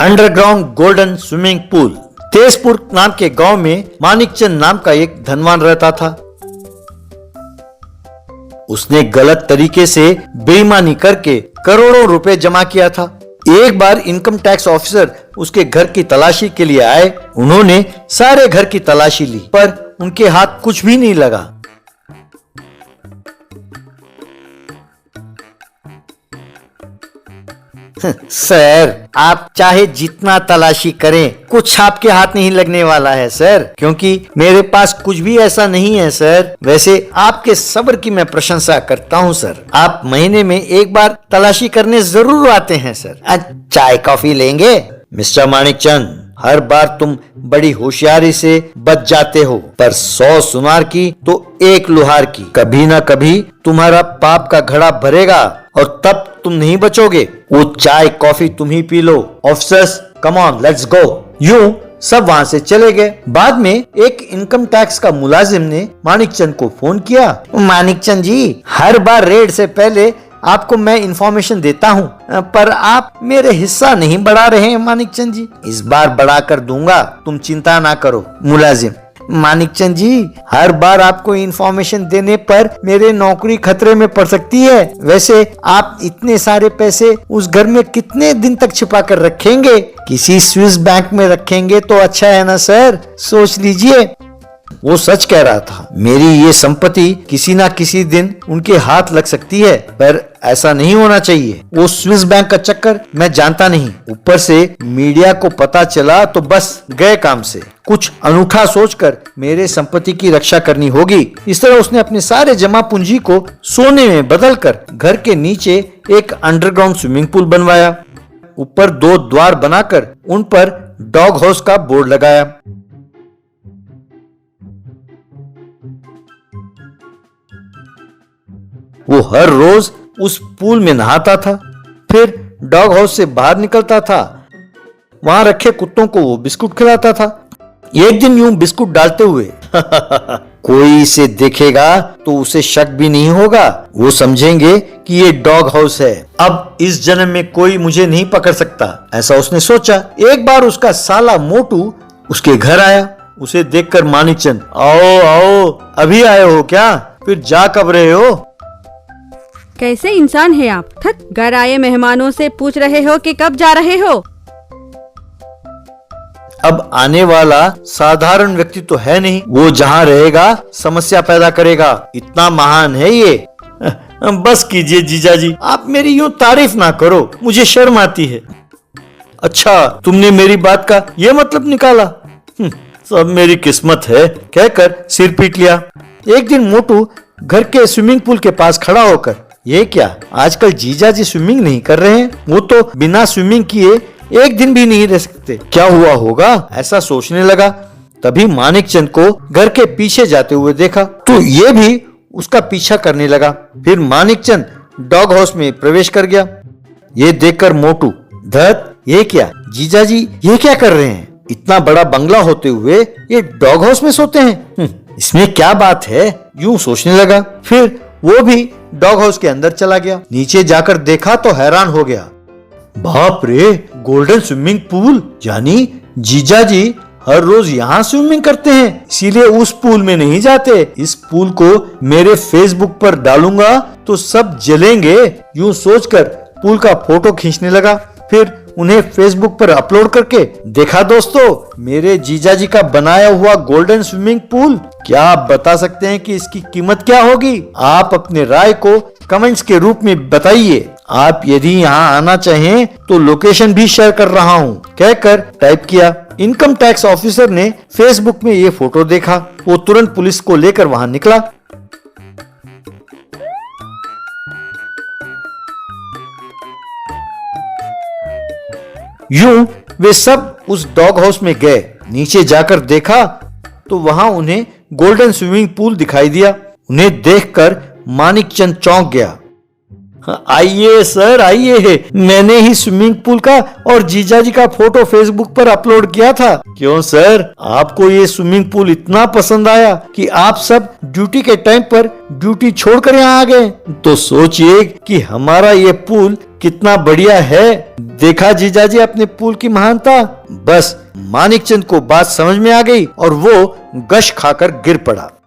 Underground golden swimming pool. Tezpur नाम के गांव में मानिकचंद नाम का एक धनवान रहता था। उसने गलत तरीके से बेईमानी करके करोड़ों रुपए जमा किया था। एक बार इनकम टैक्स ऑफिसर उसके घर की तलाशी के लिए आए। उन्होंने सारे घर की तलाशी ली, पर उनके हाथ कुछ भी नहीं लगा। सर, आप चाहे जितना तलाशी करें, कुछ आपके हाथ नहीं लगने वाला है सर, क्योंकि मेरे पास कुछ भी ऐसा नहीं है सर। वैसे आपके सब्र की मैं प्रशंसा करता हूँ सर। आप महीने में एक बार तलाशी करने जरूर आते हैं सर। चाय कॉफी लेंगे? मिस्टर मानिकचंद, हर बार तुम बड़ी होशियारी से बच जाते हो, पर 100 सुनार की तो एक लुहार की। कभी ना कभी तुम्हारा पाप का घड़ा भरेगा और तब तुम नहीं बचोगे। वो चाय कॉफी तुम ही पी लो। Officers, come on, let's go. यूं सब वहां से चले गए। बाद में एक इनकम टैक्स का मुलाजिम ने मानिकचंद को फोन किया। मानिकचंद जी, हर बार रेड से पहले आपको मैं इंफॉर्मेशन देता हूँ, पर आप मेरे हिस्सा नहीं बढ़ा रहे हैं मानिकचंद जी। इस बार बढ़ा कर दूंगा, तुम चिंता ना करो। मुलाजिम, मानिकचंद जी, हर बार आपको इंफॉर्मेशन देने पर मेरे नौकरी खतरे में पड़ सकती है। वैसे आप इतने सारे पैसे उस घर में कितने दिन तक छिपा कर रखेंगे? किसी स्विस बैंक में रखेंगे तो अच्छा है ना सर, सोच लीजिए। वो सच कह रहा था। मेरी ये संपत्ति किसी ना किसी दिन उनके हाथ लग सकती है, पर ऐसा नहीं होना चाहिए। वो स्विस बैंक का चक्कर मैं जानता नहीं, ऊपर से मीडिया को पता चला तो बस गए काम से। कुछ अनूठा सोचकर मेरे संपत्ति की रक्षा करनी होगी। इस तरह उसने अपने सारे जमा पूंजी को सोने में बदलकर घर के नीचे एक अंडरग्राउंड स्विमिंग पूल बनवाया। ऊपर 2 द्वार बनाकर उन पर डॉग हाउस का बोर्ड लगाया। वो हर रोज उस पूल में नहाता था, फिर डॉग हाउस से बाहर निकलता था। वहां रखे कुत्तों को वो बिस्कुट खिलाता था। एक दिन यूं बिस्कुट डालते हुए कोई इसे देखेगा तो उसे शक भी नहीं होगा। वो समझेंगे कि ये डॉग हाउस है। अब इस जन्म में कोई मुझे नहीं पकड़ सकता, ऐसा उसने सोचा। एक बार उसका साला मोटू उसके घर आया। उसे देखकर मानिकचंद, आओ आओ, अभी आए हो क्या? फिर जा कब रहे हो? कैसे इंसान है आप? घर आए मेहमानों से पूछ रहे हो कि कब जा रहे हो? अब आने वाला साधारण व्यक्ति तो है नहीं, वो जहाँ रहेगा समस्या पैदा करेगा। इतना महान है ये। बस कीजिए जीजाजी, आप मेरी यूं तारीफ ना करो, मुझे शर्म आती है। अच्छा, तुमने मेरी बात का ये मतलब निकाला? सब मेरी किस्मत है, कहकर सिर पीट लिया। एक दिन मोटू घर के स्विमिंग पूल के पास खड़ा होकर, ये क्या, आजकल जीजाजी स्विमिंग नहीं कर रहे हैं? वो तो बिना स्विमिंग किए एक दिन भी नहीं रह सकते। क्या हुआ होगा, ऐसा सोचने लगा। तभी मानिकचंद को घर के पीछे जाते हुए देखा, तो ये भी उसका पीछा करने लगा। फिर मानिकचंद डॉग हाउस में प्रवेश कर गया। ये देखकर मोटू, धत, ये क्या जीजाजी, ये क्या कर रहे हैं? इतना बड़ा बंगला होते हुए ये डॉग हाउस में सोते हैं, इसमें क्या बात है? यूं सोचने लगा। फिर वो भी डॉग हाउस के अंदर चला गया। नीचे जाकर देखा तो हैरान हो गया। बाप रे, गोल्डन स्विमिंग पूल, यानी जीजाजी हर रोज यहाँ स्विमिंग करते हैं, इसीलिए उस पूल में नहीं जाते। इस पूल को मेरे फेसबुक पर डालूंगा तो सब जलेंगे। यूं सोचकर पूल का फोटो खींचने लगा। फिर उन्हें फेसबुक पर अपलोड करके देखा, दोस्तों, मेरे जीजाजी का बनाया हुआ गोल्डन स्विमिंग पूल। क्या आप बता सकते हैं कि इसकी कीमत क्या होगी? आप अपने राय को कमेंट्स के रूप में बताइए। आप यदि यहाँ आना चाहें तो लोकेशन भी शेयर कर रहा हूँ, कहकर टाइप किया। इनकम टैक्स ऑफिसर ने फेसबुक में ये फोटो देखा। वो तुरंत पुलिस को लेकर वहां निकला। यूं वे सब उस डॉग हाउस में गए। नीचे जाकर देखा तो वहां उन्हें गोल्डन स्विमिंग पूल दिखाई दिया। उन्हें देखकर मानिकचंद चौंक गया। आइए सर आइए, मैंने ही स्विमिंग पूल का और जीजा जी का फोटो फेसबुक पर अपलोड किया था। क्यों सर, आपको ये स्विमिंग पूल इतना पसंद आया कि आप सब ड्यूटी के टाइम पर ड्यूटी छोड़कर यहाँ आ गए? तो सोचिए कि हमारा ये पूल कितना बढ़िया है। देखा जीजा जी अपने पूल की महानता। बस मानिक चंद को बात समझ में आ गई और वो गश खाकर गिर पड़ा।